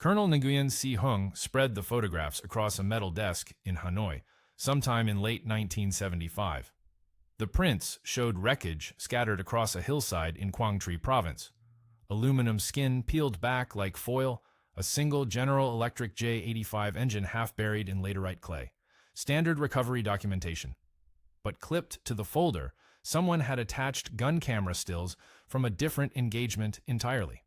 Colonel Nguyen Si Hung spread the photographs across a metal desk in Hanoi sometime in late 1975. The prints showed wreckage scattered across a hillside in Quang Tri province. Aluminum skin peeled back like foil, a single General Electric J-85 engine half buried in laterite clay. Standard recovery documentation. But clipped to the folder, someone had attached gun camera stills from a different engagement entirely.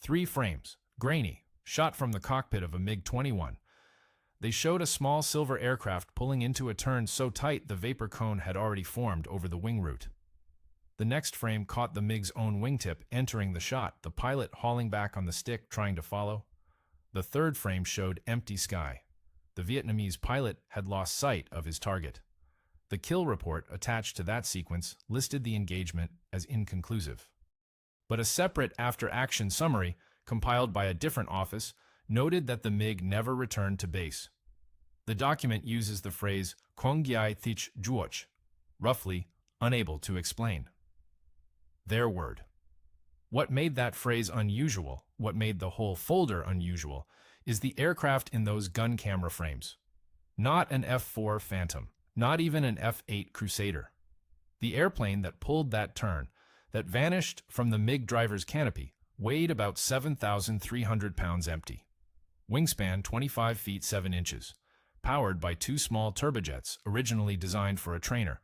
3 frames, grainy, shot from the cockpit of a MiG-21. They showed a small silver aircraft pulling into a turn so tight the vapor cone had already formed over the wing root. The next frame caught the MiG's own wingtip entering the shot, the pilot hauling back on the stick trying to follow. The third frame showed empty sky. The Vietnamese pilot had lost sight of his target. The kill report attached to that sequence listed the engagement as inconclusive. But a separate after-action summary, compiled by a different office, noted that the MiG never returned to base. The document uses the phrase "Không Giai Thich Juoch," roughly, unable to explain. Their word. What made that phrase unusual, what made the whole folder unusual, is the aircraft in those gun camera frames. Not an F-4 Phantom, not even an F-8 Crusader. The airplane that pulled that turn, that vanished from the MiG driver's canopy, weighed about 7,300 pounds empty. Wingspan 25 feet 7 inches, powered by 2 small turbojets originally designed for a trainer.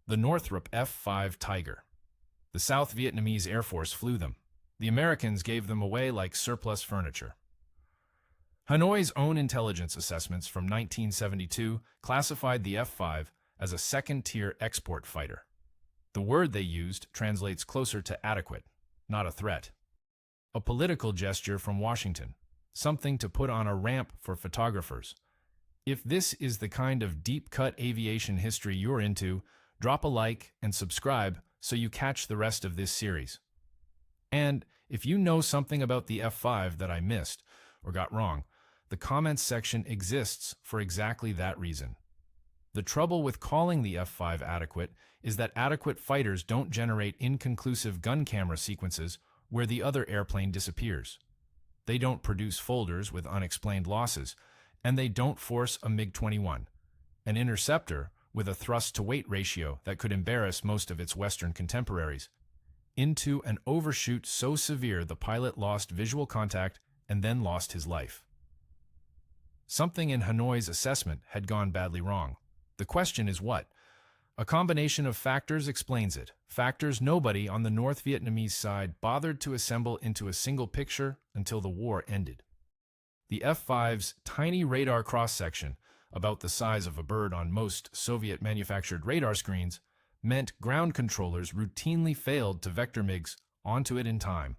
The Northrop F-5 Tiger. The South Vietnamese Air Force flew them. The Americans gave them away like surplus furniture. Hanoi's own intelligence assessments from 1972 classified the F-5 as a second-tier export fighter. The word they used translates closer to adequate, not a threat. A political gesture from Washington, something to put on a ramp for photographers. If this is the kind of deep-cut aviation history you're into, drop a like and subscribe so you catch the rest of this series. And if you know something about the F-5 that I missed or got wrong, the comments section exists for exactly that reason. The trouble with calling the F-5 adequate is that adequate fighters don't generate inconclusive gun camera sequences where the other airplane disappears. They don't produce folders with unexplained losses, and they don't force a MiG-21, an interceptor with a thrust-to-weight ratio that could embarrass most of its Western contemporaries, into an overshoot so severe the pilot lost visual contact and then lost his life. Something in Hanoi's assessment had gone badly wrong. The question is what? A combination of factors explains it. Factors nobody on the North Vietnamese side bothered to assemble into a single picture until the war ended. The F-5's tiny radar cross-section, about the size of a bird on most Soviet-manufactured radar screens, meant ground controllers routinely failed to vector MiGs onto it in time.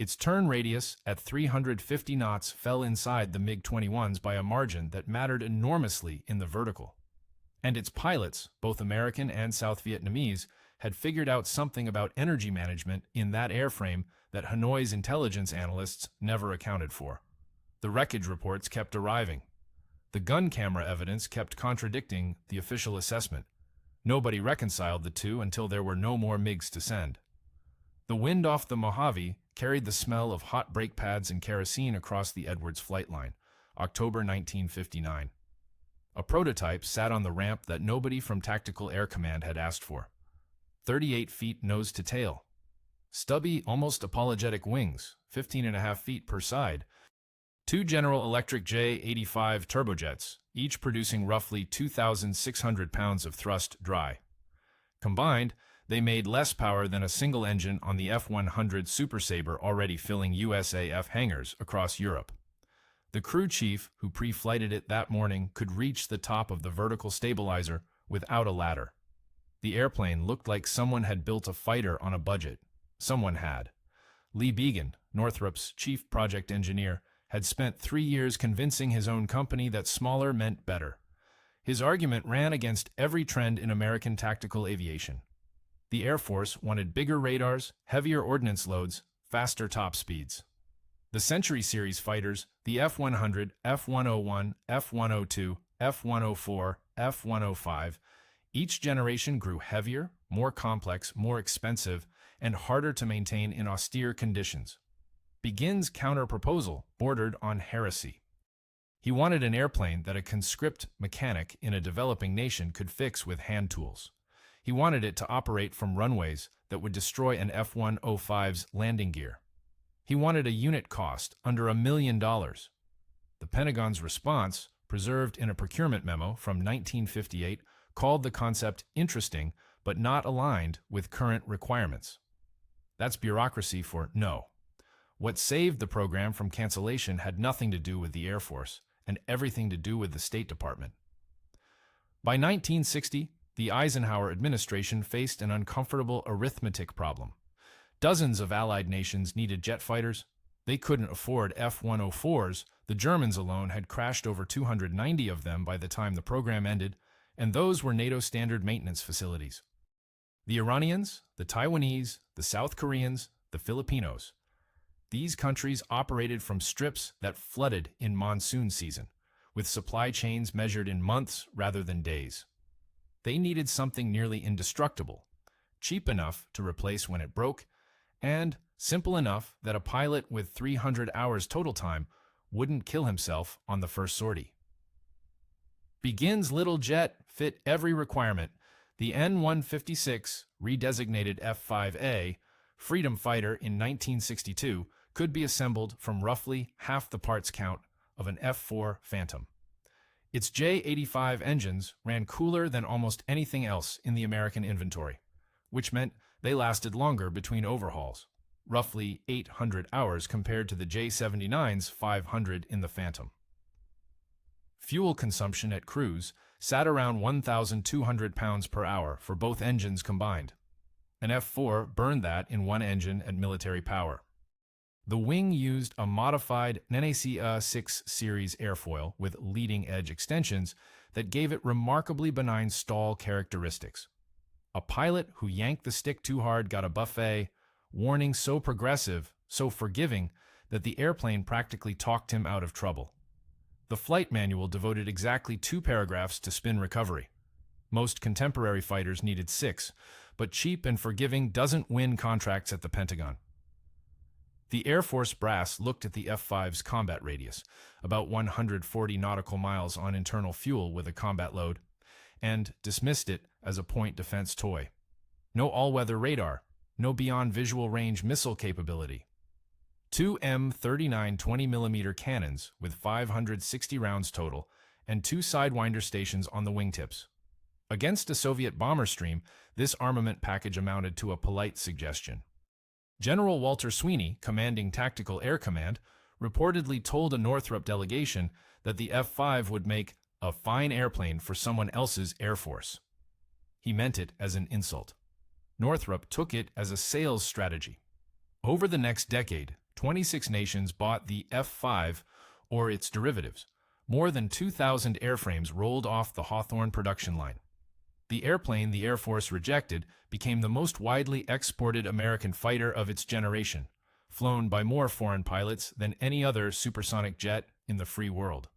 Its turn radius at 350 knots fell inside the MiG-21s by a margin that mattered enormously in the vertical. And its pilots, both American and South Vietnamese, had figured out something about energy management in that airframe that Hanoi's intelligence analysts never accounted for. The wreckage reports kept arriving. The gun camera evidence kept contradicting the official assessment. Nobody reconciled the two until there were no more MiGs to send. The wind off the Mojave carried the smell of hot brake pads and kerosene across the Edwards flight line, October 1959. A prototype sat on the ramp that nobody from Tactical Air Command had asked for. 38 feet nose to tail. Stubby, almost apologetic wings, 15.5 feet per side. 2 General Electric J-85 turbojets, each producing roughly 2,600 pounds of thrust dry. Combined, they made less power than a single engine on the F-100 Super Sabre already filling USAF hangars across Europe. The crew chief who pre-flighted it that morning could reach the top of the vertical stabilizer without a ladder. The airplane looked like someone had built a fighter on a budget. Someone had. Lee Began, Northrop's chief project engineer, had spent 3 years convincing his own company that smaller meant better. His argument ran against every trend in American tactical aviation. The Air Force wanted bigger radars, heavier ordnance loads, faster top speeds. The Century Series fighters, the F-100, F-101, F-102, F-104, F-105, each generation grew heavier, more complex, more expensive, and harder to maintain in austere conditions. Bien's counter-proposal bordered on heresy. He wanted an airplane that a conscript mechanic in a developing nation could fix with hand tools. He wanted it to operate from runways that would destroy an F-105's landing gear. He wanted a unit cost under $1 million. The Pentagon's response, preserved in a procurement memo from 1958, called the concept interesting but not aligned with current requirements. That's bureaucracy for no. What saved the program from cancellation had nothing to do with the Air Force and everything to do with the State Department. By 1960, the Eisenhower administration faced an uncomfortable arithmetic problem. Dozens of Allied nations needed jet fighters. They couldn't afford F-104s. The Germans alone had crashed over 290 of them by the time the program ended, and those were NATO standard maintenance facilities. The Iranians, the Taiwanese, the South Koreans, the Filipinos. These countries operated from strips that flooded in monsoon season, with supply chains measured in months rather than days. They needed something nearly indestructible, cheap enough to replace when it broke, and simple enough that a pilot with 300 hours total time wouldn't kill himself on the first sortie. Bien's little jet fit every requirement. The N-156, redesignated F-5A, Freedom Fighter in 1962, could be assembled from roughly half the parts count of an F-4 Phantom. Its J-85 engines ran cooler than almost anything else in the American inventory, which meant they lasted longer between overhauls, roughly 800 hours compared to the J-79's 500 in the Phantom. Fuel consumption at cruise sat around 1,200 pounds per hour for both engines combined. An F-4 burned that in one engine at military power. The wing used a modified NVA 6 series airfoil with leading-edge extensions that gave it remarkably benign stall characteristics. A pilot who yanked the stick too hard got a buffet, warning so progressive, so forgiving, that the airplane practically talked him out of trouble. The flight manual devoted exactly 2 paragraphs to spin recovery. Most contemporary fighters needed 6, but cheap and forgiving doesn't win contracts at the Pentagon. The Air Force brass looked at the F-5's combat radius, about 140 nautical miles on internal fuel with a combat load, and dismissed it as a point defense toy. No all-weather radar, no beyond visual range missile capability. 2 M39 20mm cannons with 560 rounds total, and 2 Sidewinder stations on the wingtips. Against a Soviet bomber stream, this armament package amounted to a polite suggestion. General Walter Sweeney, commanding Tactical Air Command, reportedly told a Northrop delegation that the F-5 would make a fine airplane for someone else's Air Force. He meant it as an insult. Northrop took it as a sales strategy. Over the next decade, 26 nations bought the F-5 or its derivatives. More than 2,000 airframes rolled off the Hawthorne production line. The airplane the Air Force rejected became the most widely exported American fighter of its generation, flown by more foreign pilots than any other supersonic jet in the free world.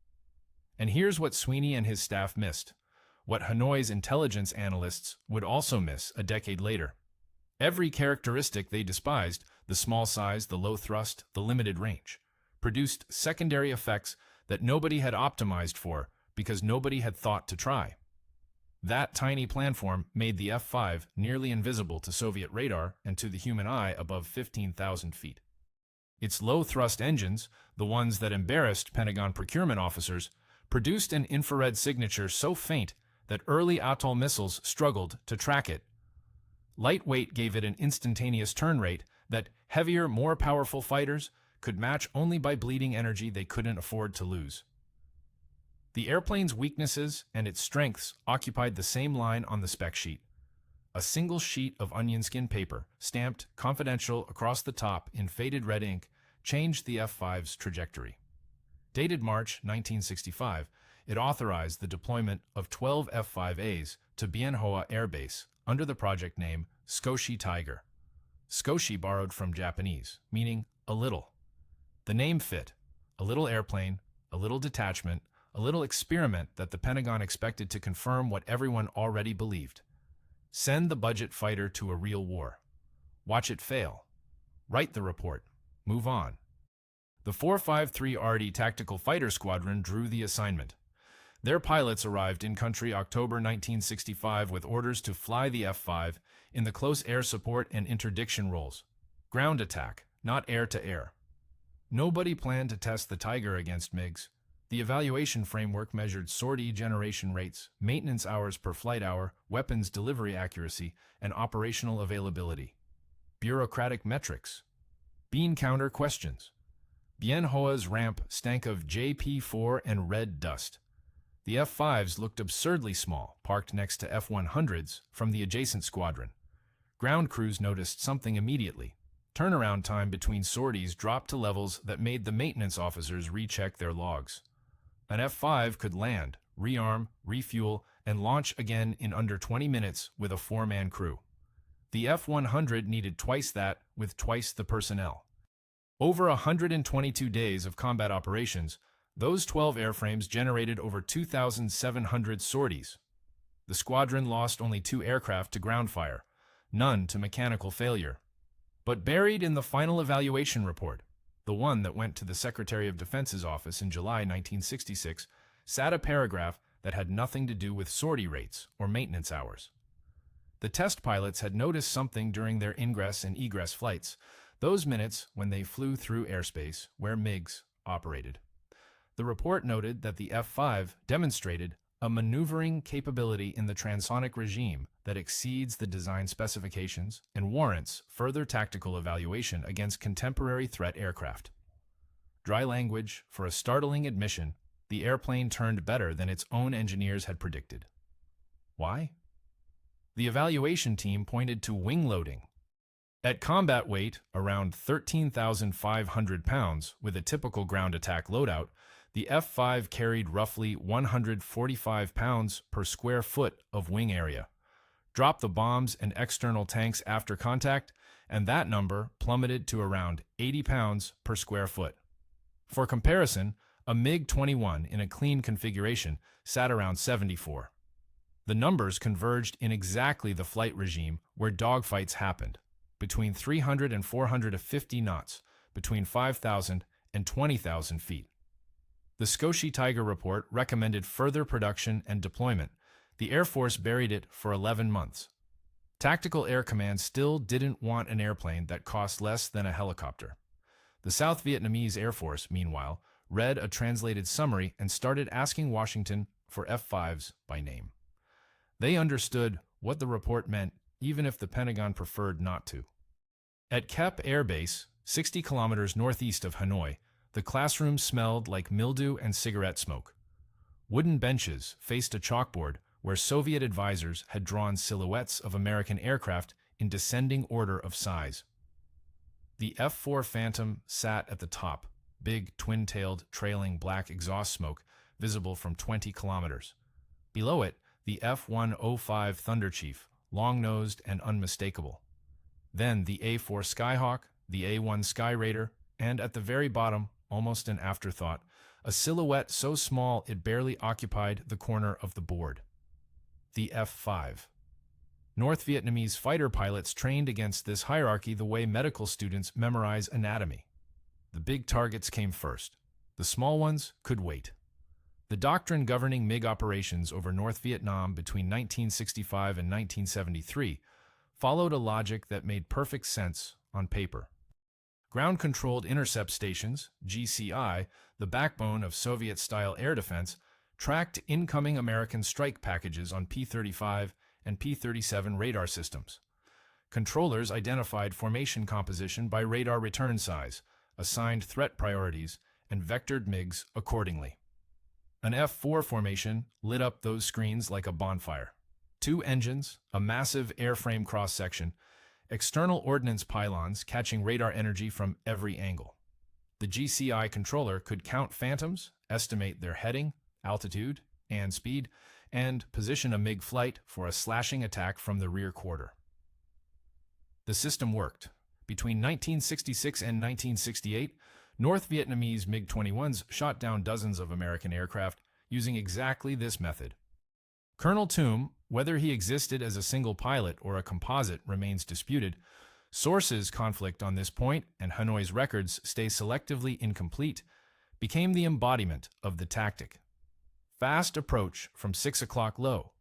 And here's what Sweeney and his staff missed, what Hanoi's intelligence analysts would also miss a decade later. Every characteristic they despised, the small size, the low thrust, the limited range, produced secondary effects that nobody had optimized for because nobody had thought to try. That tiny planform made the F-5 nearly invisible to Soviet radar and to the human eye above 15,000 feet. Its low-thrust engines, the ones that embarrassed Pentagon procurement officers, produced an infrared signature so faint that early atoll missiles struggled to track it. Lightweight gave it an instantaneous turn rate that heavier, more powerful fighters could match only by bleeding energy they couldn't afford to lose. The airplane's weaknesses and its strengths occupied the same line on the spec sheet. A single sheet of onion skin paper, stamped confidential across the top in faded red ink, changed the F-5's trajectory. Dated March 1965, it authorized the deployment of 12 F-5As to Bien Hoa Air Base under the project name Skoshi Tiger. Skoshi borrowed from Japanese, meaning a little. The name fit: a little airplane, a little detachment, a little experiment that the Pentagon expected to confirm what everyone already believed. Send the budget fighter to a real war. Watch it fail. Write the report. Move on. The 453 RD Tactical Fighter Squadron drew the assignment. Their pilots arrived in country October 1965 with orders to fly the F-5 in the close air support and interdiction roles. Ground attack, not air-to-air. Nobody planned to test the Tiger against MiGs. The evaluation framework measured sortie generation rates, maintenance hours per flight hour, weapons delivery accuracy, and operational availability. Bureaucratic metrics. Bean counter questions. Bien Hoa's ramp stank of JP4 and red dust. The F-5s looked absurdly small, parked next to F-100s from the adjacent squadron. Ground crews noticed something immediately. Turnaround time between sorties dropped to levels that made the maintenance officers recheck their logs. An F-5 could land, rearm, refuel, and launch again in under 20 minutes with a 4-man crew. The F-100 needed twice that with twice the personnel. Over 122 days of combat operations, those 12 airframes generated over 2,700 sorties. The squadron lost only 2 aircraft to ground fire, none to mechanical failure. But buried in the final evaluation report, the one that went to the Secretary of Defense's office in July 1966, sat a paragraph that had nothing to do with sortie rates or maintenance hours. The test pilots had noticed something during their ingress and egress flights, those minutes when they flew through airspace where MiGs operated. The report noted that the F-5 demonstrated a maneuvering capability in the transonic regime that exceeds the design specifications and warrants further tactical evaluation against contemporary threat aircraft. Dry language for a startling admission, the airplane turned better than its own engineers had predicted. Why? The evaluation team pointed to wing loading. At combat weight, around 13,500 pounds, with a typical ground attack loadout, the F-5 carried roughly 145 pounds per square foot of wing area. Drop the bombs and external tanks after contact, and that number plummeted to around 80 pounds per square foot. For comparison, a MiG-21 in a clean configuration sat around 74. The numbers converged in exactly the flight regime where dogfights happened, between 300 and 450 knots, between 5,000 and 20,000 feet. The Skoshi Tiger report recommended further production and deployment. The Air Force buried it for 11 months. Tactical Air Command still didn't want an airplane that cost less than a helicopter. The South Vietnamese Air Force, meanwhile, read a translated summary and started asking Washington for F-5s by name. They understood what the report meant, even if the Pentagon preferred not to. At Kep Air Base, 60 kilometers northeast of Hanoi, the classroom smelled like mildew and cigarette smoke. Wooden benches faced a chalkboard where Soviet advisors had drawn silhouettes of American aircraft in descending order of size. The F-4 Phantom sat at the top, big, twin-tailed, trailing black exhaust smoke visible from 20 kilometers. Below it, the F-105 Thunderchief, long-nosed and unmistakable. Then the A-4 Skyhawk, the A-1 Skyraider, and at the very bottom, almost an afterthought, a silhouette so small it barely occupied the corner of the board. The F-5. North Vietnamese fighter pilots trained against this hierarchy the way medical students memorize anatomy. The big targets came first. The small ones could wait. The doctrine governing MiG operations over North Vietnam between 1965 and 1973 followed a logic that made perfect sense on paper. Ground-controlled intercept stations, GCI, the backbone of Soviet-style air defense, tracked incoming American strike packages on P-35 and P-37 radar systems. Controllers identified formation composition by radar return size, assigned threat priorities, and vectored MiGs accordingly. An F-4 formation lit up those screens like a bonfire. 2 engines, a massive airframe cross-section, external ordnance pylons catching radar energy from every angle. The GCI controller could count phantoms, estimate their heading, altitude, and speed, and position a MiG flight for a slashing attack from the rear quarter. The system worked. Between 1966 and 1968, North Vietnamese MiG-21s shot down dozens of American aircraft using exactly this method. Colonel Toom, whether he existed as a single pilot or a composite remains disputed, Sources conflict on this point, and Hanoi's records stay selectively incomplete, became the embodiment of the tactic. Fast approach from 6 o'clock low,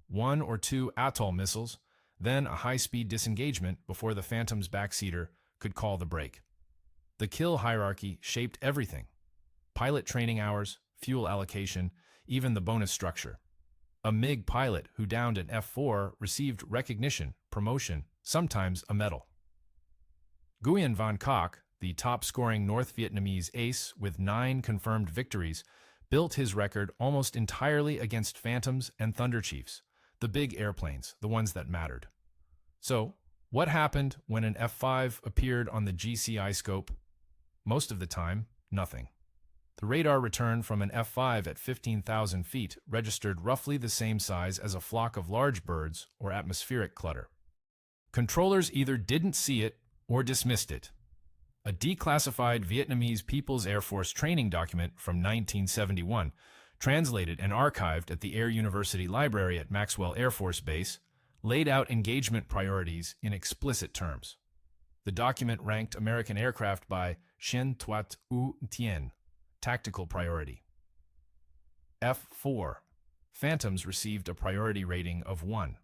1 or 2 atoll missiles, then a high-speed disengagement before the Phantom's backseater could call the break. The kill hierarchy shaped everything: pilot training hours, fuel allocation, even the bonus structure. A MiG pilot who downed an F-4 received recognition, promotion, sometimes a medal. Nguyen Van Kok, the top-scoring North Vietnamese ace with 9 confirmed victories, built his record almost entirely against Phantoms and Thunder Chiefs, the big airplanes, the ones that mattered. So, what happened when an F-5 appeared on the GCI scope? Most of the time, nothing. The radar return from an F-5 at 15,000 feet registered roughly the same size as a flock of large birds or atmospheric clutter. Controllers either didn't see it or dismissed it. A declassified Vietnamese People's Air Force training document from 1971, translated and archived at the Air University Library at Maxwell Air Force Base, laid out engagement priorities in explicit terms. The document ranked American aircraft by Chien Tuat U Tien, tactical priority. F-4. Phantoms received a priority rating of 1.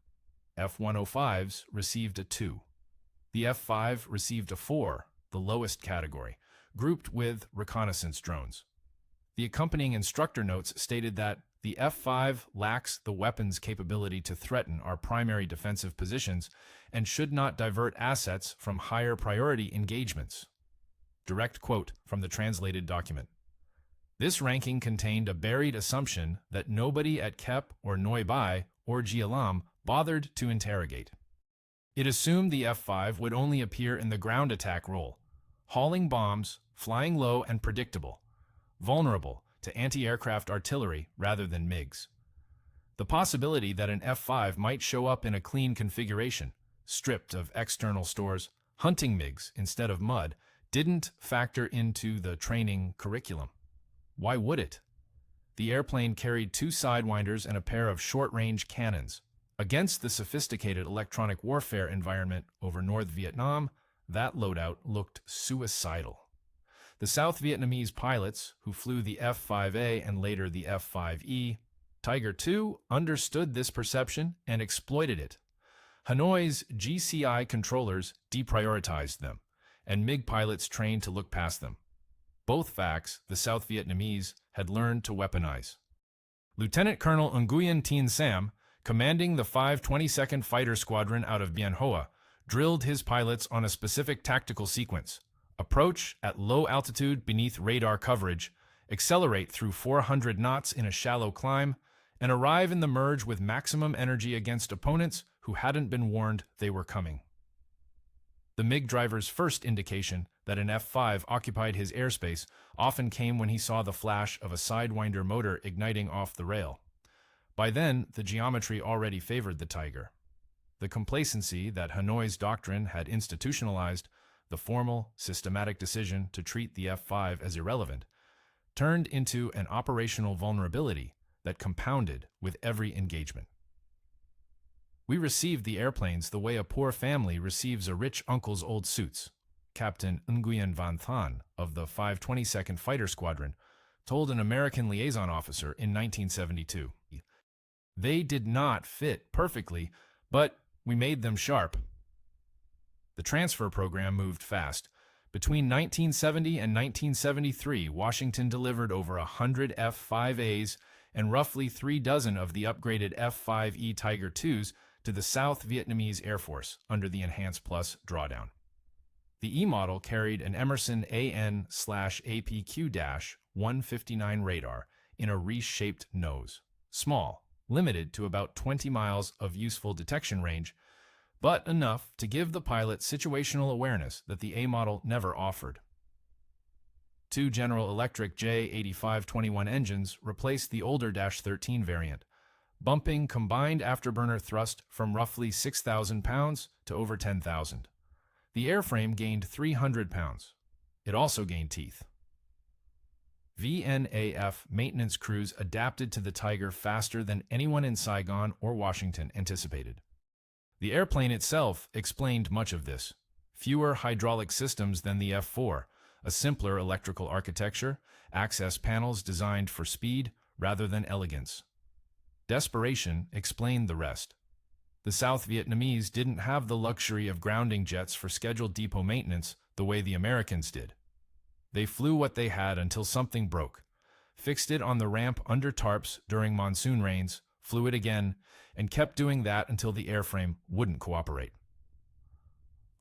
F-105s received a 2. The F-5 received a 4, the lowest category, grouped with reconnaissance drones. The accompanying instructor notes stated that the F-5 lacks the weapons capability to threaten our primary defensive positions and should not divert assets from higher priority engagements. Direct quote from the translated document. This ranking contained a buried assumption that nobody at Kep or Noi Bai or Gia Lam bothered to interrogate. It assumed the F-5 would only appear in the ground attack role, hauling bombs, flying low and predictable, vulnerable to anti-aircraft artillery rather than MiGs. The possibility that an F-5 might show up in a clean configuration, stripped of external stores, hunting MiGs instead of mud, didn't factor into the training curriculum. Why would it? The airplane carried 2 sidewinders and a pair of short-range cannons. Against the sophisticated electronic warfare environment over North Vietnam, that loadout looked suicidal. The South Vietnamese pilots, who flew the F-5A and later the F-5E, Tiger II, understood this perception and exploited it. Hanoi's GCI controllers deprioritized them, and MiG pilots trained to look past them. Both facts the South Vietnamese had learned to weaponize. Lieutenant Colonel Nguyen Tien Sam, commanding the 522nd Fighter Squadron out of Bien Hoa, drilled his pilots on a specific tactical sequence: approach at low altitude beneath radar coverage, accelerate through 400 knots in a shallow climb, and arrive in the merge with maximum energy against opponents who hadn't been warned they were coming. The MiG driver's first indication that an F-5 occupied his airspace often came when he saw the flash of a sidewinder motor igniting off the rail. By then, the geometry already favored the Tiger. The complacency that Hanoi's doctrine had institutionalized, the formal, systematic decision to treat the F-5 as irrelevant, turned into an operational vulnerability that compounded with every engagement. We received the airplanes the way a poor family receives a rich uncle's old suits, Captain Nguyen Van Thanh of the 522nd Fighter Squadron told an American liaison officer in 1972. They did not fit perfectly, but we made them sharp. The transfer program moved fast. Between 1970 and 1973, Washington delivered over 100 F-5As and roughly 36 of the upgraded F-5E Tiger IIs to the South Vietnamese Air Force under the Enhance Plus drawdown. The E model carried an Emerson AN/APQ-159 radar in a reshaped nose, small, limited to about 20 miles of useful detection range, but enough to give the pilot situational awareness that the A model never offered. 2 General Electric J8521 engines replaced the older -13 variant, bumping combined afterburner thrust from roughly 6,000 pounds to over 10,000. The airframe gained 300 pounds. It also gained teeth. VNAF maintenance crews adapted to the Tiger faster than anyone in Saigon or Washington anticipated. The airplane itself explained much of this. fewer hydraulic systems than the F-4, a simpler electrical architecture, access panels designed for speed rather than elegance. Desperation explained the rest. The South Vietnamese didn't have the luxury of grounding jets for scheduled depot maintenance the way the Americans did. They flew what they had until something broke, fixed it on the ramp under tarps during monsoon rains, flew it again, and kept doing that until the airframe wouldn't cooperate.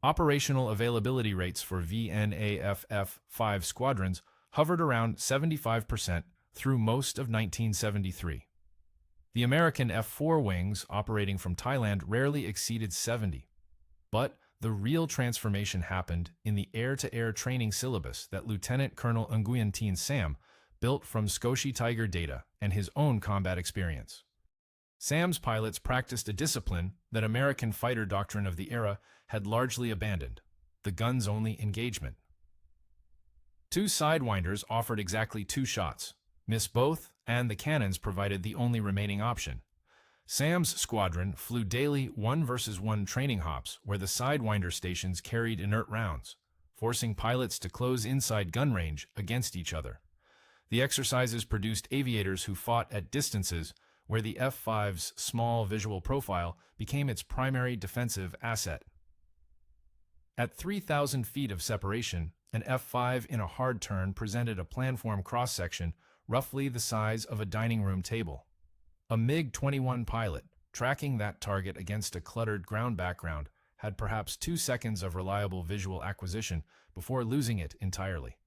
Operational availability rates for VNAF F-5 squadrons hovered around 75% through most of 1973. The American F-4 wings operating from Thailand rarely exceeded 70. But the real transformation happened in the air-to-air training syllabus that Lieutenant Colonel Nguyen Tien built from Skoshi Tiger data and his own combat experience. Sam's pilots practiced a discipline that American fighter doctrine of the era had largely abandoned: the guns-only engagement. Two sidewinders offered exactly 2 shots. Miss both, and the cannons provided the only remaining option. Sam's squadron flew daily 1-versus-1 training hops where the sidewinder stations carried inert rounds, forcing pilots to close inside gun range against each other. The exercises produced aviators who fought at distances where the F-5's small visual profile became its primary defensive asset. At 3,000 feet of separation, an F-5 in a hard turn presented a planform cross-section roughly the size of a dining room table. A MiG-21 pilot, tracking that target against a cluttered ground background, had perhaps 2 seconds of reliable visual acquisition before losing it entirely.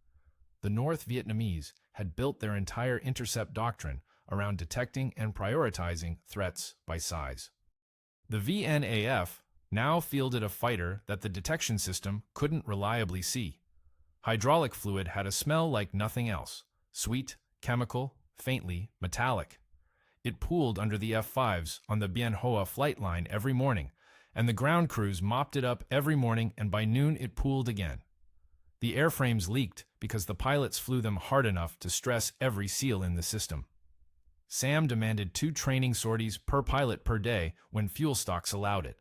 The North Vietnamese had built their entire intercept doctrine around detecting and prioritizing threats by size. The VNAF now fielded a fighter that the detection system couldn't reliably see. Hydraulic fluid had a smell like nothing else: sweet, chemical, faintly metallic. It pooled under the F-5s on the Bien Hoa flight line every morning, and the ground crews mopped it up every morning, and by noon it pooled again. The airframes leaked because the pilots flew them hard enough to stress every seal in the system. Sam demanded 2 training sorties per pilot per day when fuel stocks allowed it,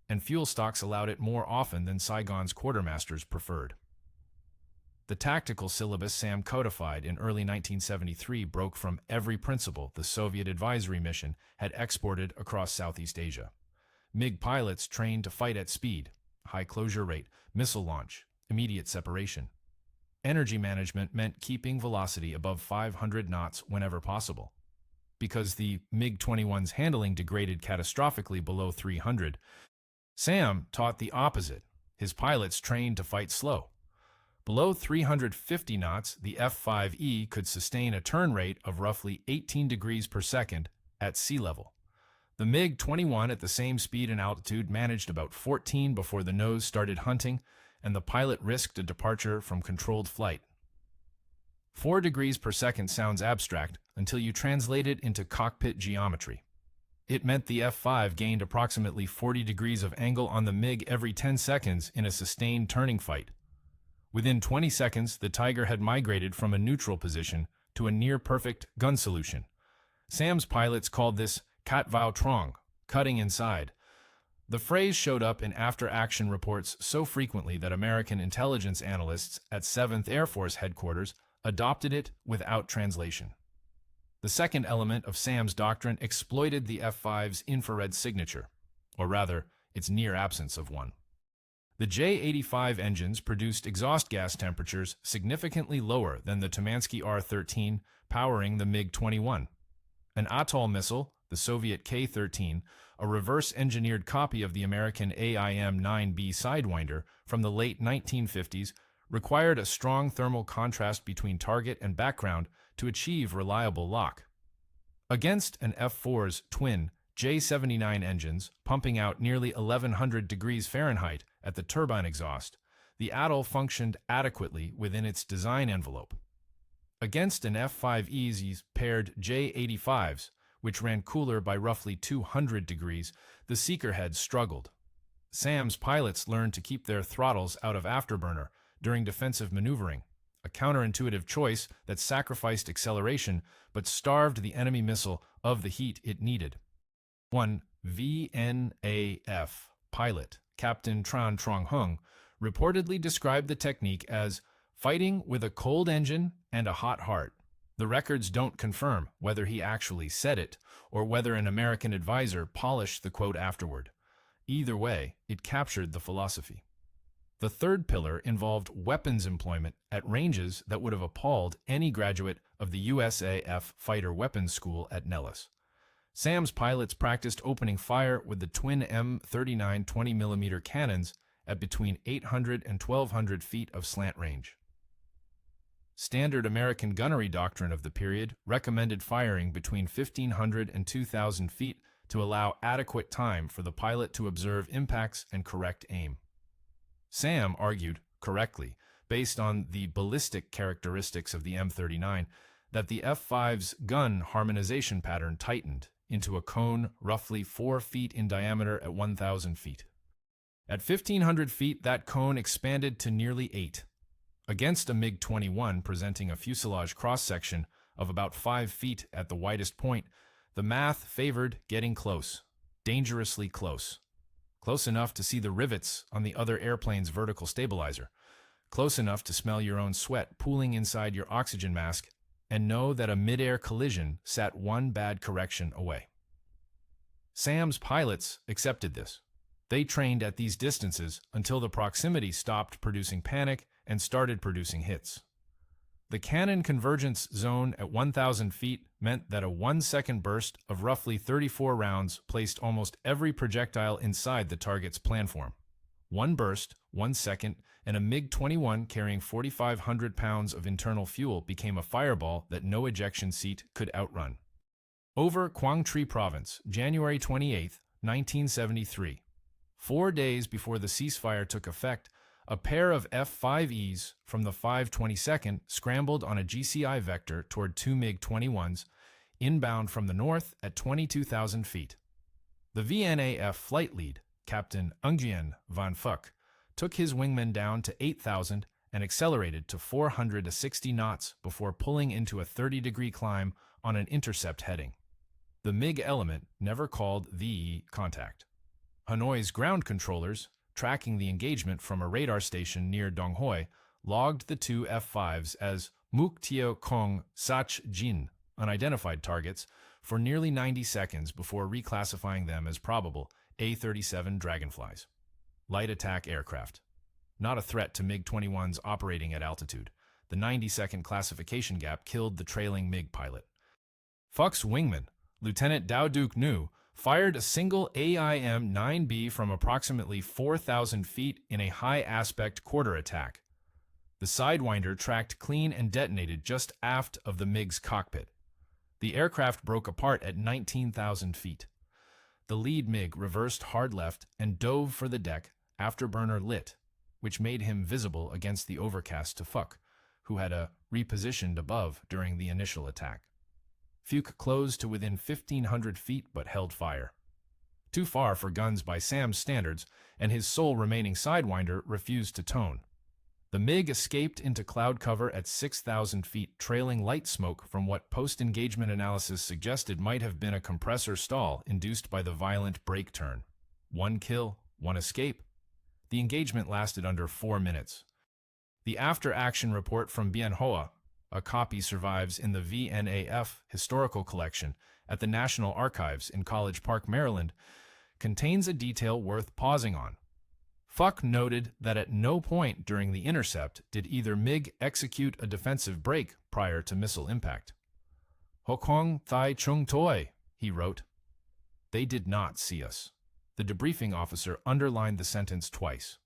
and fuel stocks allowed it more often than Saigon's quartermasters preferred. The tactical syllabus Sam codified in early 1973 broke from every principle the Soviet advisory mission had exported across Southeast Asia. MiG pilots trained to fight at speed, high closure rate, missile launch, immediate separation. Energy management meant keeping velocity above 500 knots whenever possible. Because the MiG-21's handling degraded catastrophically below 300, Sam taught the opposite. His pilots trained to fight slow. Below 350 knots, the F-5E could sustain a turn rate of roughly 18 degrees per second at sea level. The MiG-21 at the same speed and altitude managed about 14 before the nose started hunting, and the pilot risked a departure from controlled flight. 4 degrees per second sounds abstract until you translate it into cockpit geometry. It meant the F-5 gained approximately 40 degrees of angle on the MiG every 10 seconds in a sustained turning fight. Within 20 seconds, the Tiger had migrated from a neutral position to a near-perfect gun solution. Sam's pilots called this "cat vau trong," cutting inside. The phrase showed up in after-action reports so frequently that American intelligence analysts at 7th Air Force Headquarters adopted it without translation. The second element of Sam's doctrine exploited the F-5's infrared signature, or rather, its near absence of one. The J-85 engines produced exhaust gas temperatures significantly lower than the Tumansky R-13 powering the MiG-21. An Atoll missile, the Soviet K-13, a reverse-engineered copy of the American AIM-9B Sidewinder from the late 1950s, required a strong thermal contrast between target and background to achieve reliable lock. Against an F-4's twin J-79 engines pumping out nearly 1100 degrees Fahrenheit at the turbine exhaust, the Atoll functioned adequately within its design envelope. Against an F-5E's paired J-85s, which ran cooler by roughly 200 degrees, the Seekerhead struggled. Sam's pilots learned to keep their throttles out of afterburner during defensive maneuvering, a counterintuitive choice that sacrificed acceleration but starved the enemy missile of the heat it needed. One VNAF pilot, Captain Tran Trong Hung, reportedly described the technique as fighting with a cold engine and a hot heart. The records don't confirm whether he actually said it or whether an American advisor polished the quote afterward. Either way, it captured the philosophy. The third pillar involved weapons employment at ranges that would have appalled any graduate of the USAF Fighter Weapons School at Nellis. Sam's pilots practiced opening fire with the twin M39 20mm cannons at between 800 and 1,200 feet of slant range. Standard American gunnery doctrine of the period recommended firing between 1,500 and 2,000 feet to allow adequate time for the pilot to observe impacts and correct aim. Sam argued, correctly, based on the ballistic characteristics of the M39, that the F-5's gun harmonization pattern tightened into a cone roughly 4 feet in diameter at 1,000 feet. At 1,500 feet, that cone expanded to nearly 8. Against a MiG-21 presenting a fuselage cross-section of about 5 feet at the widest point, the math favored getting close, dangerously close. Close enough to see the rivets on the other airplane's vertical stabilizer. Close enough to smell your own sweat pooling inside your oxygen mask and know that a mid-air collision sat one bad correction away. Sam's pilots accepted this. They trained at these distances until the proximity stopped producing panic and started producing hits. The cannon convergence zone at 1,000 feet meant that a 1-second burst of roughly 34 rounds placed almost every projectile inside the target's planform. One burst, 1 second, and a MiG-21 carrying 4,500 pounds of internal fuel became a fireball that no ejection seat could outrun. Over Quang Tri Province, January 28, 1973. 4 days before the ceasefire took effect, a pair of F-5Es from the 522nd scrambled on a GCI vector toward 2 MiG-21s, inbound from the north at 22,000 feet. The VNAF flight lead, Captain Nguyen van Phuc, took his wingman down to 8,000 and accelerated to 460 knots before pulling into a 30-degree climb on an intercept heading. The MiG element never called VE contact. Hanoi's ground controllers, tracking the engagement from a radar station near Dong Hoi, logged the two F-5s as Muk Tio Kong Sach Jin, unidentified targets, for nearly 90 seconds before reclassifying them as probable A-37 Dragonflies. Light attack aircraft. Not a threat to MiG-21s operating at altitude. The 90-second classification gap killed the trailing MiG pilot. Phuc's wingman, Lieutenant Dao Duc Nu, fired a single AIM-9B from approximately 4,000 feet in a high-aspect quarter attack. The Sidewinder tracked clean and detonated just aft of the MiG's cockpit. The aircraft broke apart at 19,000 feet. The lead MiG reversed hard left and dove for the deck, afterburner lit, which made him visible against the overcast to Phuc, who had repositioned above during the initial attack. Phuc closed to within 1,500 feet but held fire. Too far for guns by Sam's standards, and his sole remaining Sidewinder refused to tone. The MiG escaped into cloud cover at 6,000 feet, trailing light smoke from what post-engagement analysis suggested might have been a compressor stall induced by the violent brake turn. 1 kill, 1 escape. The engagement lasted under 4 minutes. The after-action report from Bien Hoa, a copy survives in the VNAF Historical Collection at the National Archives in College Park, Maryland, contains a detail worth pausing on. Phuc noted that at no point during the intercept did either MiG execute a defensive break prior to missile impact. Hokong Thai Chung Toi, he wrote. They did not see us. The debriefing officer underlined the sentence twice.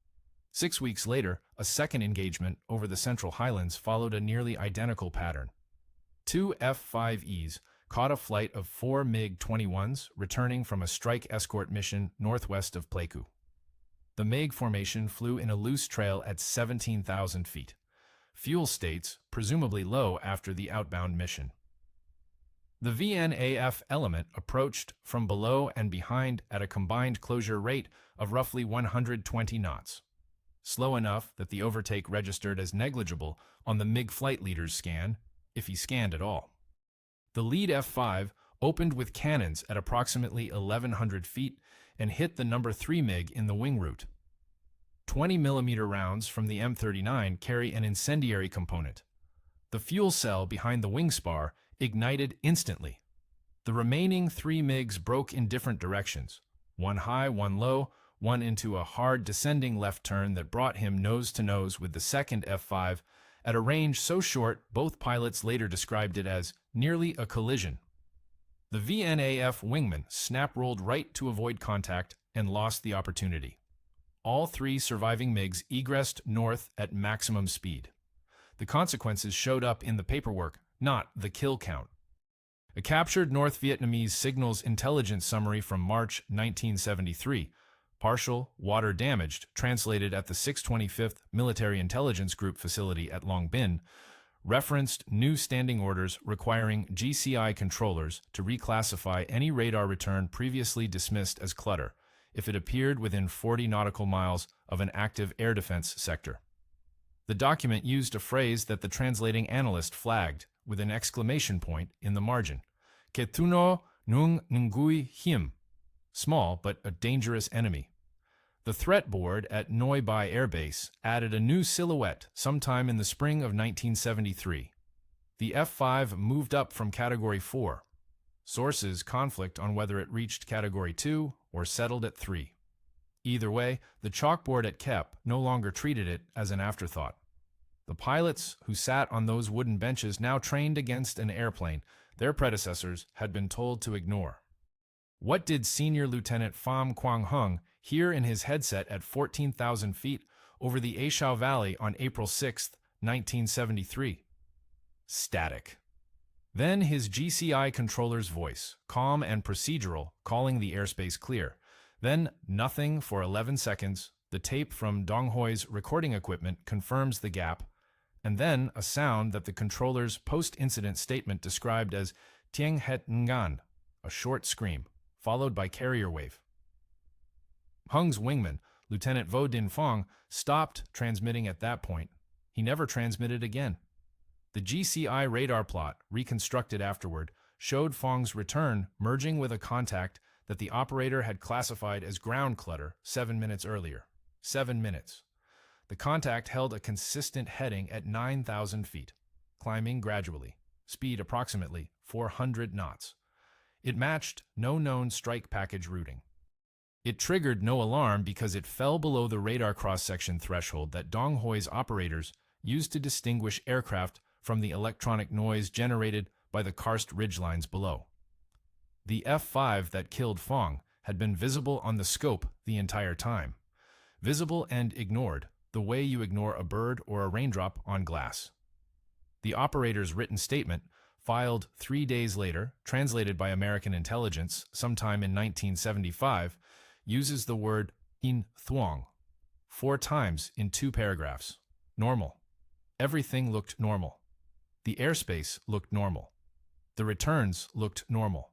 6 weeks later, a second engagement over the Central Highlands followed a nearly identical pattern. 2 F-5Es caught a flight of 4 MiG-21s returning from a strike escort mission northwest of Pleiku. The MiG formation flew in a loose trail at 17,000 feet. Fuel states presumably low after the outbound mission. The VNAF element approached from below and behind at a combined closure rate of roughly 120 knots. Slow enough that the overtake registered as negligible on the MiG flight leader's scan, if he scanned at all. The lead F-5 opened with cannons at approximately 1,100 feet and hit the number 3 MiG in the wing route. 20mm rounds from the M39 carry an incendiary component. The fuel cell behind the wing spar ignited instantly. The remaining 3 MiGs broke in different directions, one high, one low, one into a hard descending left turn that brought him nose to nose with the second F-5 at a range so short both pilots later described it as nearly a collision. The VNAF wingman snap-rolled right to avoid contact and lost the opportunity. All 3 surviving MiGs egressed north at maximum speed. The consequences showed up in the paperwork, not the kill count. A captured North Vietnamese signals intelligence summary from March 1973, partial, water-damaged, translated at the 625th Military Intelligence Group facility at Long Binh, referenced new standing orders requiring GCI controllers to reclassify any radar return previously dismissed as clutter if it appeared within 40 nautical miles of an active air defense sector. The document used a phrase that the translating analyst flagged with an exclamation point in the margin. Ketuno nung ngui him. Small but a dangerous enemy. The threat board at Noi Bai Air Base added a new silhouette sometime in the spring of 1973. The F-5 moved up from Category 4. Sources conflict on whether it reached Category 2 or settled at 3. Either way, the chalkboard at KEP no longer treated it as an afterthought. The pilots who sat on those wooden benches now trained against an airplane their predecessors had been told to ignore. What did Senior Lieutenant Pham Quang Hung hear in his headset at 14,000 feet over the A Shau Valley on April 6, 1973? Static. Then his GCI controller's voice, calm and procedural, calling the airspace clear. Then nothing for 11 seconds. The tape from Dong Hoi's recording equipment confirms the gap, and then a sound that the controller's post-incident statement described as Tien het Nguyen, a short scream, followed by carrier wave. Hung's wingman, Lieutenant Vo Din Phong, stopped transmitting at that point. He never transmitted again. The GCI radar plot, reconstructed afterward, showed Phong's return merging with a contact that the operator had classified as ground clutter 7 minutes earlier. 7 minutes. The contact held a consistent heading at 9,000 feet, climbing gradually, speed approximately 400 knots. It matched no known strike package routing. It triggered no alarm because it fell below the radar cross-section threshold that Dong Hoi's operators used to distinguish aircraft from the electronic noise generated by the karst ridgelines below. The F-5 that killed Phong had been visible on the scope the entire time. Visible and ignored, the way you ignore a bird or a raindrop on glass. The operator's written statement, filed 3 days later, translated by American intelligence sometime in 1975, uses the word in thuong 4 times in 2 paragraphs. Normal. Everything looked normal. The airspace looked normal. The returns looked normal.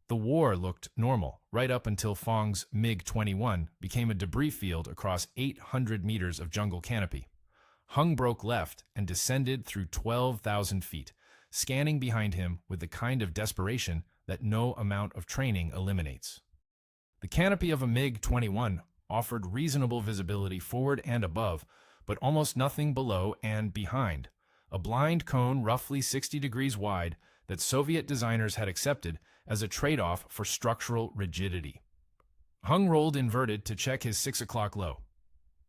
The war looked normal, right up until Phong's MiG-21 became a debris field across 800 meters of jungle canopy. Hung broke left and descended through 12,000 feet, scanning behind him with the kind of desperation that no amount of training eliminates. The canopy of a MiG-21 offered reasonable visibility forward and above, but almost nothing below and behind. A blind cone roughly 60 degrees wide that Soviet designers had accepted as a trade-off for structural rigidity. Hung rolled inverted to check his 6 o'clock low.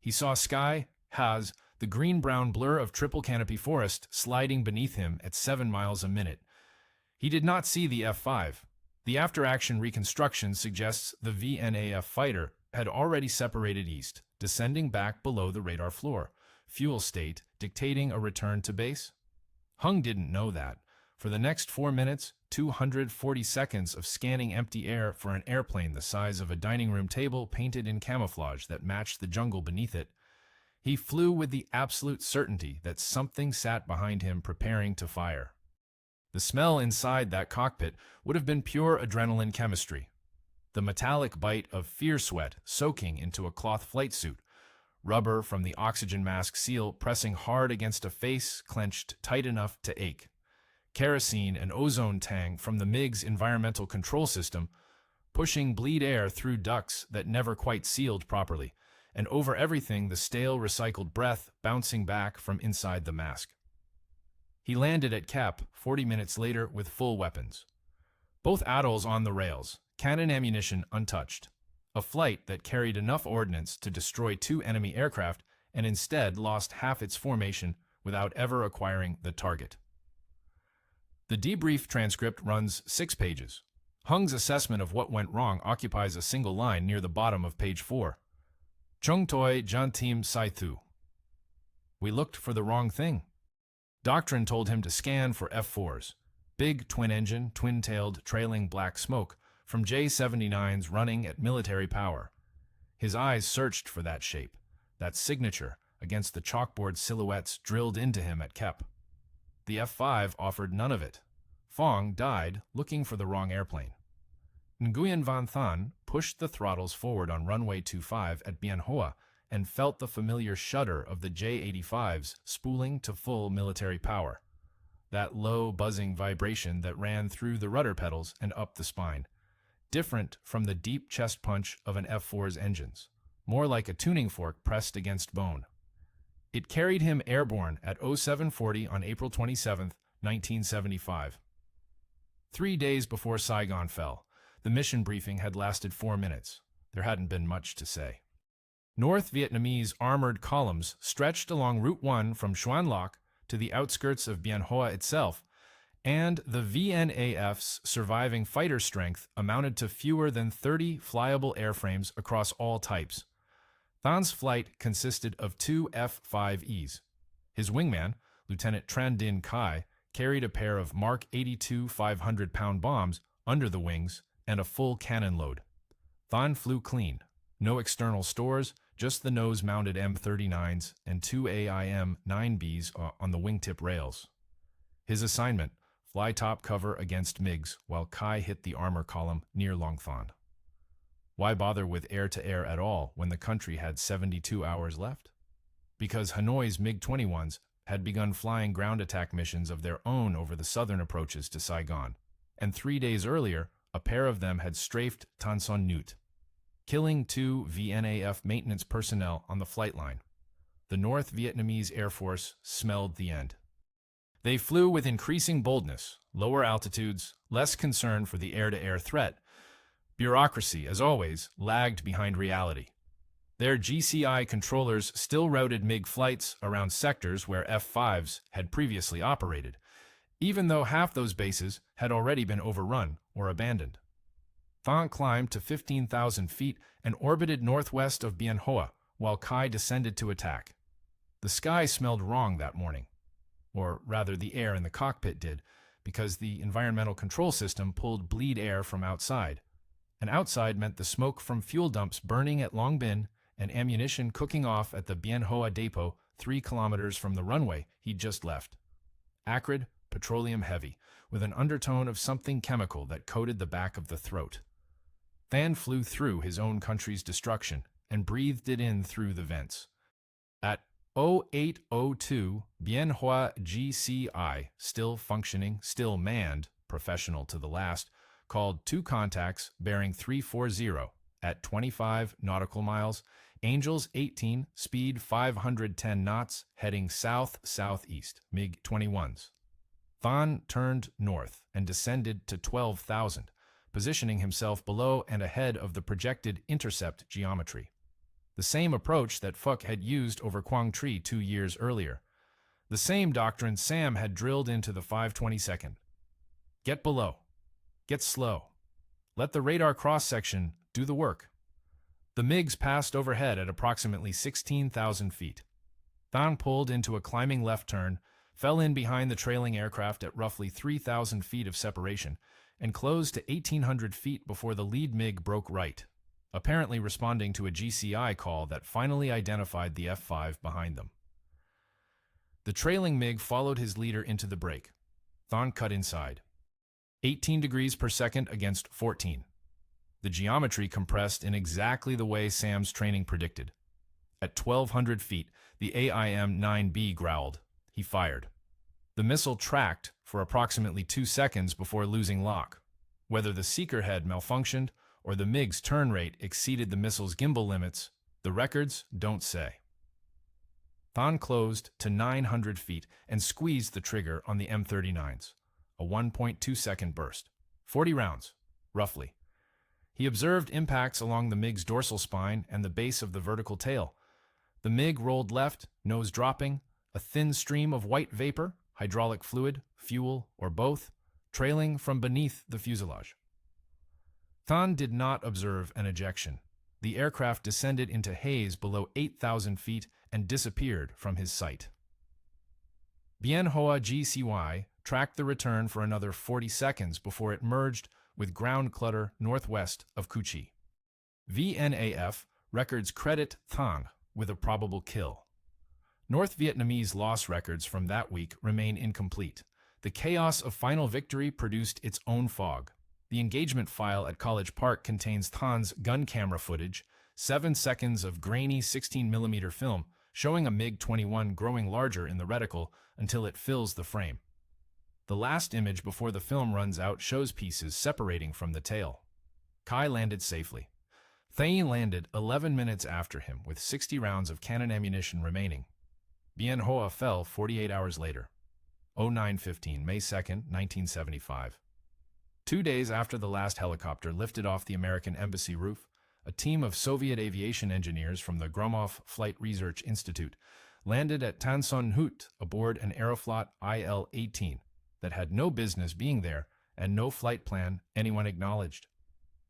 He saw sky, haze, the green-brown blur of triple canopy forest sliding beneath him at 7 miles a minute. He did not see the F-5. The after-action reconstruction suggests the VNAF fighter had already separated east, descending back below the radar floor, fuel state dictating a return to base. Hung didn't know that. For the next 4 minutes, 240 seconds of scanning empty air for an airplane the size of a dining room table painted in camouflage that matched the jungle beneath it, he flew with the absolute certainty that something sat behind him preparing to fire. The smell inside that cockpit would have been pure adrenaline chemistry. The metallic bite of fear sweat soaking into a cloth flight suit, rubber from the oxygen mask seal pressing hard against a face clenched tight enough to ache. Kerosene and ozone tang from the MiG's environmental control system, pushing bleed air through ducts that never quite sealed properly, and over everything the stale recycled breath bouncing back from inside the mask. He landed at Kep 40 minutes later with full weapons. Both atolls on the rails, cannon ammunition untouched. A flight that carried enough ordnance to destroy 2 enemy aircraft and instead lost half its formation without ever acquiring the target. The debrief transcript runs 6 pages. Hung's assessment of what went wrong occupies a single line near the bottom of page 4. Chung toi jantim sai thu. We looked for the wrong thing. Doctrine told him to scan for F-4s, big twin-engine, twin-tailed, trailing black smoke from J-79s running at military power. His eyes searched for that shape, that signature, against the chalkboard silhouettes drilled into him at Kep. The F-5 offered none of it. Phong died looking for the wrong airplane. Nguyen Van Thanh pushed the throttles forward on runway 25 at Bien Hoa and felt the familiar shudder of the J-85s spooling to full military power. That low, buzzing vibration that ran through the rudder pedals and up the spine. Different from the deep chest punch of an F-4's engines. More like a tuning fork pressed against bone. It carried him airborne at 0740 on April 27, 1975. 3 days before Saigon fell, the mission briefing had lasted 4 minutes. There hadn't been much to say. North Vietnamese armored columns stretched along Route 1 from Xuan Loc to the outskirts of Bien Hoa itself, and the VNAF's surviving fighter strength amounted to fewer than 30 flyable airframes across all types. Than's flight consisted of 2 F-5Es. His wingman, Lieutenant Tran Dinh Khai, carried a pair of Mark 82 500-pound bombs under the wings and a full cannon load. Thanh flew clean. No external stores, just the nose-mounted M39s and 2 AIM-9Bs on the wingtip rails. His assignment, fly top cover against MiGs while Khai hit the armor column near Long Thanh. Why bother with air-to-air at all when the country had 72 hours left? Because Hanoi's MiG-21s had begun flying ground attack missions of their own over the southern approaches to Saigon, and 3 days earlier, a pair of them had strafed Tan Son Nhut, killing 2 VNAF maintenance personnel on the flight line. The North Vietnamese Air Force smelled the end. They flew with increasing boldness, lower altitudes, less concern for the air-to-air threat. Bureaucracy, as always, lagged behind reality. Their GCI controllers still routed MiG flights around sectors where F-5s had previously operated, even though half those bases had already been overrun or abandoned. Thanh climbed to 15,000 feet and orbited northwest of Bien Hoa, while Khai descended to attack. The sky smelled wrong that morning. Or rather, the air in the cockpit did, because the environmental control system pulled bleed air from outside. And outside meant the smoke from fuel dumps burning at Long Bin and ammunition cooking off at the Bien Hoa depot 3 kilometers from the runway he'd just left. Acrid, petroleum-heavy, with an undertone of something chemical that coated the back of the throat. Thanh flew through his own country's destruction and breathed it in through the vents. At 0802, Bien Hoa GCI, still functioning, still manned, professional to the last, called 2 contacts bearing 340 at 25 nautical miles, Angels 18, speed 510 knots, heading south-southeast, MiG-21s. Thanh turned north and descended to 12,000, positioning himself below and ahead of the projected intercept geometry. The same approach that Phuc had used over Quang Tri 2 years earlier. The same doctrine Sam had drilled into the 522nd. Get below. Get slow. Let the radar cross-section do the work. The MiGs passed overhead at approximately 16,000 feet. Thanh pulled into a climbing left turn, fell in behind the trailing aircraft at roughly 3,000 feet of separation, and closed to 1,800 feet before the lead MiG broke right, apparently responding to a GCI call that finally identified the F-5 behind them. The trailing MiG followed his leader into the break. Thanh cut inside. 18 degrees per second against 14. The geometry compressed in exactly the way Sam's training predicted. At 1,200 feet, the AIM-9B growled. He fired. The missile tracked for approximately 2 seconds before losing lock. Whether the seeker head malfunctioned or the MiG's turn rate exceeded the missile's gimbal limits, The records don't say. Thanh closed to 900 feet and squeezed the trigger on the M39s, a 1.2-second burst. 40 rounds, roughly. He observed impacts along the MiG's dorsal spine and the base of the vertical tail. The MiG rolled left, nose dropping, a thin stream of white vapor, hydraulic fluid, fuel, or both, trailing from beneath the fuselage. Thanh did not observe an ejection. The aircraft descended into haze below 8,000 feet and disappeared from his sight. Bien Hoa GCY tracked the return for another 40 seconds before it merged with ground clutter northwest of Cu Chi. VNAF records credit Thanh with a probable kill. North Vietnamese loss records from that week remain incomplete. The chaos of final victory produced its own fog. The engagement file at College Park contains Than's gun camera footage, 7 seconds of grainy 16mm film showing a MiG-21 growing larger in the reticle until it fills the frame. The last image before the film runs out shows pieces separating from the tail. Kai landed safely. Tien landed 11 minutes after him with 60 rounds of cannon ammunition remaining. Bien Hoa fell 48 hours later. 09:15, May 2, 1975. 2 days after the last helicopter lifted off the American embassy roof, a team of Soviet aviation engineers from the Gromov Flight Research Institute landed at Tan Son Nhut aboard an Aeroflot IL-18 that had no business being there and no flight plan anyone acknowledged.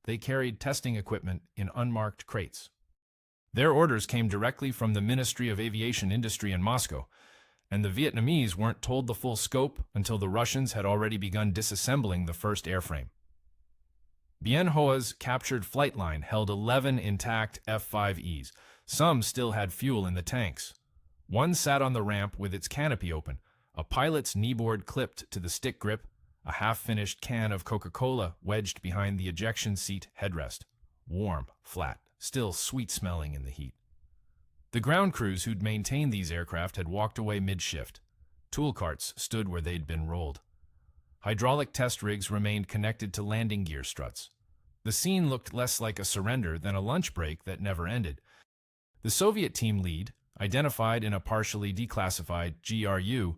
They carried testing equipment in unmarked crates. Their orders came directly from the Ministry of Aviation Industry in Moscow, and the Vietnamese weren't told the full scope until the Russians had already begun disassembling the first airframe. Bien Hoa's captured flight line held 11 intact F-5Es. Some still had fuel in the tanks. One sat on the ramp with its canopy open, a pilot's kneeboard clipped to the stick grip, a half-finished can of Coca-Cola wedged behind the ejection seat headrest. Warm, flat, still sweet-smelling in the heat. The ground crews who'd maintained these aircraft had walked away mid-shift. Tool carts stood where they'd been rolled. Hydraulic test rigs remained connected to landing gear struts. The scene looked less like a surrender than a lunch break that never ended. The Soviet team lead, identified in a partially declassified GRU,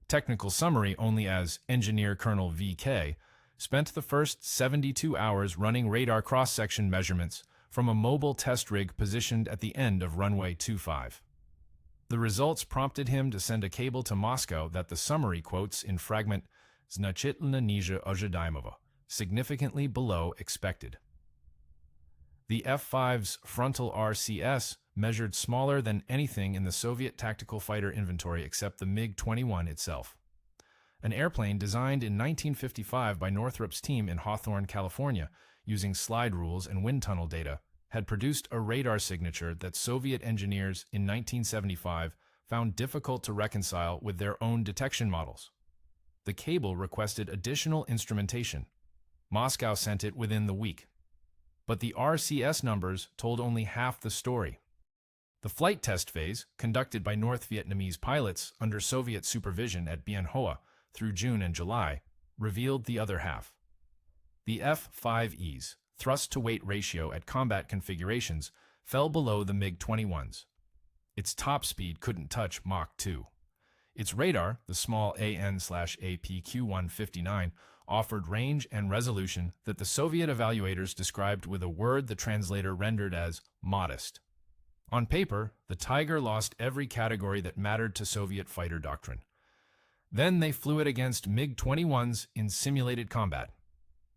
technical summary only as Engineer Colonel VK, spent the first 72 hours running radar cross-section measurements from a mobile test rig positioned at the end of runway 25. The results prompted him to send a cable to Moscow that the summary quotes in fragment "Значительно ниже ожидаемого," significantly below expected. The F-5's frontal RCS measured smaller than anything in the Soviet tactical fighter inventory except the MiG-21 itself. An airplane designed in 1955 by Northrop's team in Hawthorne, California, using slide rules and wind tunnel data, had produced a radar signature that Soviet engineers in 1975 found difficult to reconcile with their own detection models. The cable requested additional instrumentation. Moscow sent it within the week. But the RCS numbers told only half the story. The flight test phase, conducted by North Vietnamese pilots under Soviet supervision at Bien Hoa through June and July, revealed the other half. The F-5Es, thrust-to-weight ratio at combat configurations, fell below the MiG-21's. Its top speed couldn't touch Mach 2. Its radar, the small AN/APQ-159, offered range and resolution that the Soviet evaluators described with a word the translator rendered as modest. On paper, the Tiger lost every category that mattered to Soviet fighter doctrine. Then they flew it against MiG-21s in simulated combat.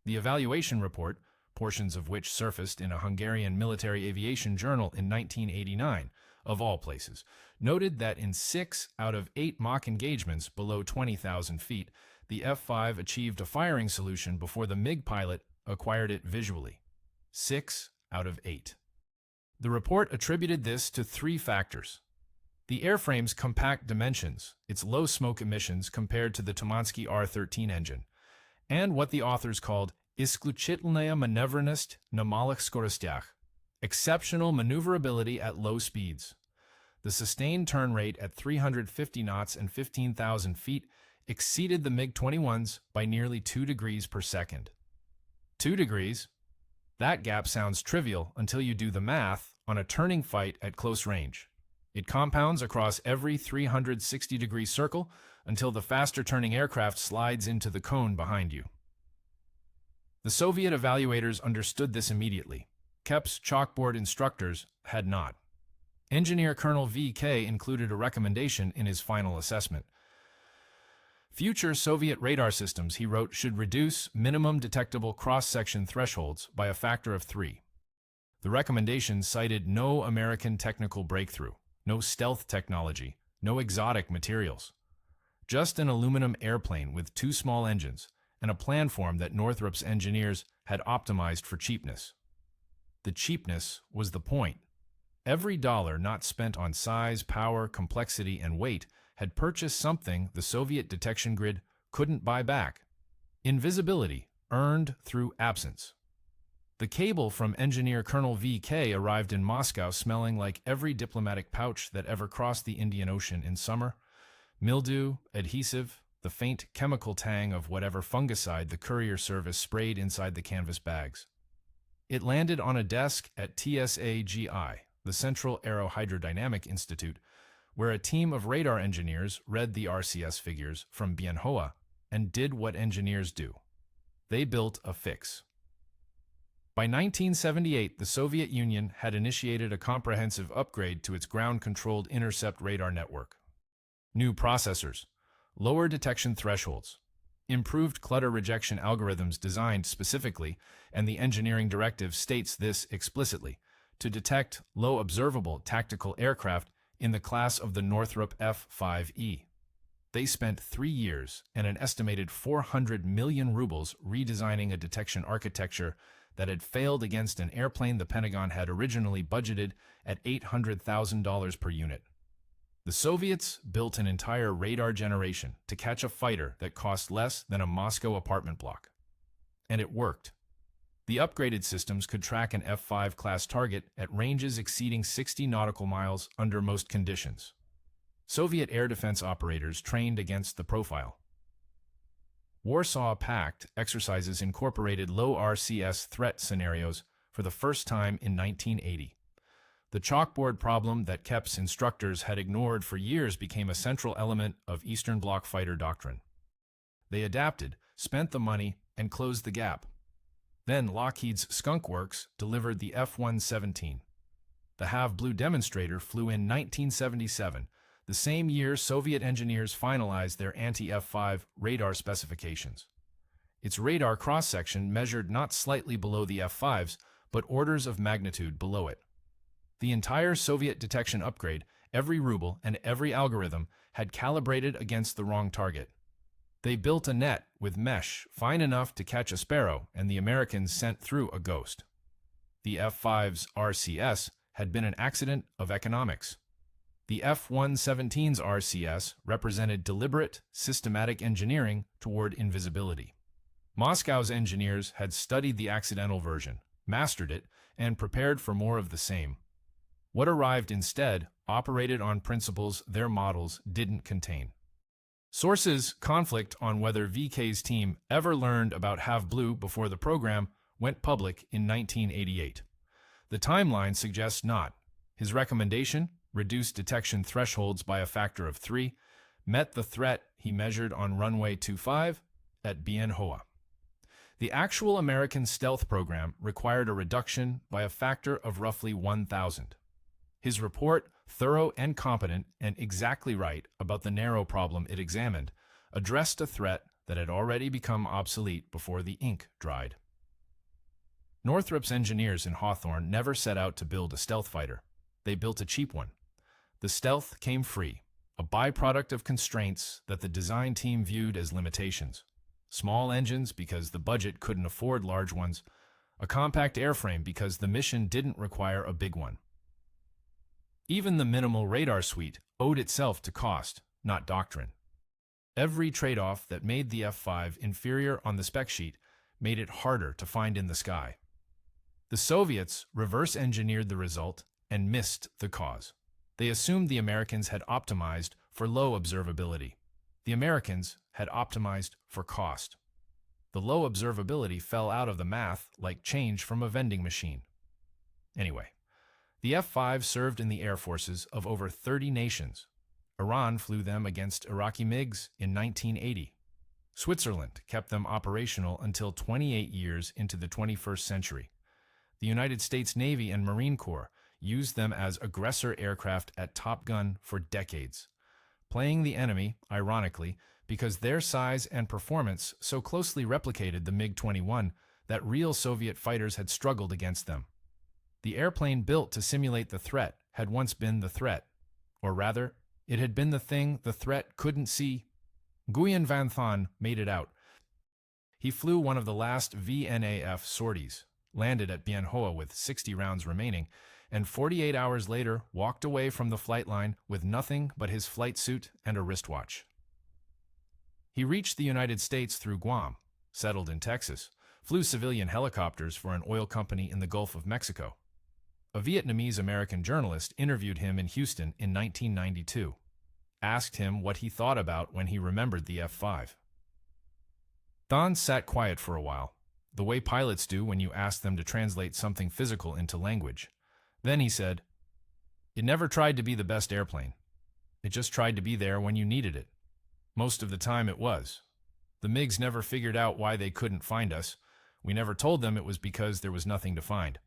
The evaluation report, portions of which surfaced in a Hungarian military aviation journal in 1989, of all places, noted that in 6 out of 8 mock engagements below 20,000 feet, the F-5 achieved a firing solution before the MiG pilot acquired it visually. 6 out of 8. The report attributed this to 3 factors: the airframe's compact dimensions, its low smoke emissions compared to the Tumansky R-13 engine, and what the authors called "исключительная маневренность на малых скоростях," exceptional maneuverability at low speeds. The sustained turn rate at 350 knots and 15,000 feet exceeded the MiG-21's by nearly 2 degrees per second. 2 degrees? That gap sounds trivial until you do the math on a turning fight at close range. It compounds across every 360-degree circle until the faster-turning aircraft slides into the cone behind you. The Soviet evaluators understood this immediately. KEP's chalkboard instructors had not. Engineer Colonel V.K. included a recommendation in his final assessment. Future Soviet radar systems, he wrote, should reduce minimum detectable cross-section thresholds by a factor of 3. The recommendation cited no American technical breakthrough, no stealth technology, no exotic materials. Just an aluminum airplane with 2 small engines and a planform that Northrop's engineers had optimized for cheapness. The cheapness was the point. Every dollar not spent on size, power, complexity, and weight had purchased something the Soviet detection grid couldn't buy back. Invisibility, earned through absence. The cable from engineer Colonel V.K. arrived in Moscow smelling like every diplomatic pouch that ever crossed the Indian Ocean in summer. Mildew, adhesive, the faint chemical tang of whatever fungicide the courier service sprayed inside the canvas bags. It landed on a desk at TSAGI, the Central Aerohydrodynamic Institute, where a team of radar engineers read the RCS figures from Bien Hoa and did what engineers do. They built a fix. By 1978, the Soviet Union had initiated a comprehensive upgrade to its ground-controlled intercept radar network. New processors, lower detection thresholds, improved clutter rejection algorithms designed specifically, and the engineering directive states this explicitly, to detect low observable tactical aircraft in the class of the Northrop F-5E. They spent 3 years and an estimated 400 million rubles redesigning a detection architecture that had failed against an airplane the Pentagon had originally budgeted at $800,000 per unit. The Soviets built an entire radar generation to catch a fighter that cost less than a Moscow apartment block. And it worked. The upgraded systems could track an F-5 class target at ranges exceeding 60 nautical miles under most conditions. Soviet air defense operators trained against the profile. Warsaw Pact exercises incorporated low RCS threat scenarios for the first time in 1980. The chalkboard problem that KEP's instructors had ignored for years became a central element of Eastern Bloc fighter doctrine. They adapted, spent the money, and closed the gap. Then Lockheed's Skunk Works delivered the F-117. The Have Blue demonstrator flew in 1977, the same year Soviet engineers finalized their anti-F-5 radar specifications. Its radar cross-section measured not slightly below the F-5's, but orders of magnitude below it. The entire Soviet detection upgrade, every ruble and every algorithm, had calibrated against the wrong target. They built a net with mesh fine enough to catch a sparrow, and the Americans sent through a ghost. The F-5's RCS had been an accident of economics. The F-117's RCS represented deliberate, systematic engineering toward invisibility. Moscow's engineers had studied the accidental version, mastered it, and prepared for more of the same. What arrived instead operated on principles their models didn't contain. Sources conflict on whether VK's team ever learned about Have Blue before the program went public in 1988. The timeline suggests not. His recommendation, reduce detection thresholds by a factor of 3, met the threat he measured on runway 25 at Bien Hoa. The actual American stealth program required a reduction by a factor of roughly 1,000. His report, thorough and competent and exactly right about the narrow problem it examined, addressed a threat that had already become obsolete before the ink dried. Northrop's engineers in Hawthorne never set out to build a stealth fighter. They built a cheap one. The stealth came free, a byproduct of constraints that the design team viewed as limitations. Small engines because the budget couldn't afford large ones, a compact airframe because the mission didn't require a big one. Even the minimal radar suite owed itself to cost, not doctrine. Every trade-off that made the F-5 inferior on the spec sheet made it harder to find in the sky. The Soviets reverse-engineered the result and missed the cause. They assumed the Americans had optimized for low observability. The Americans had optimized for cost. The low observability fell out of the math like change from a vending machine. Anyway, The F-5 served in the air forces of over 30 nations. Iran flew them against Iraqi MiGs in 1980. Switzerland kept them operational until 28 years into the 21st century. The United States Navy and Marine Corps used them as aggressor aircraft at Top Gun for decades, playing the enemy, ironically, because their size and performance so closely replicated the MiG-21 that real Soviet fighters had struggled against them. The airplane built to simulate the threat had once been the threat, or rather, it had been the thing the threat couldn't see. Nguyen Van Thanh made it out. He flew one of the last VNAF sorties, landed at Bien Hoa with 60 rounds remaining, and 48 hours later walked away from the flight line with nothing but his flight suit and a wristwatch. He reached the United States through Guam, settled in Texas, flew civilian helicopters for an oil company in the Gulf of Mexico. A Vietnamese American journalist interviewed him in Houston in 1992, asked him what he thought about when he remembered the F-5. Thanh sat quiet for a while, the way pilots do when you ask them to translate something physical into language. Then he said, "It never tried to be the best airplane. It just tried to be there when you needed it. Most of the time it was. The MiGs never figured out why they couldn't find us. We never told them it was because there was nothing to find."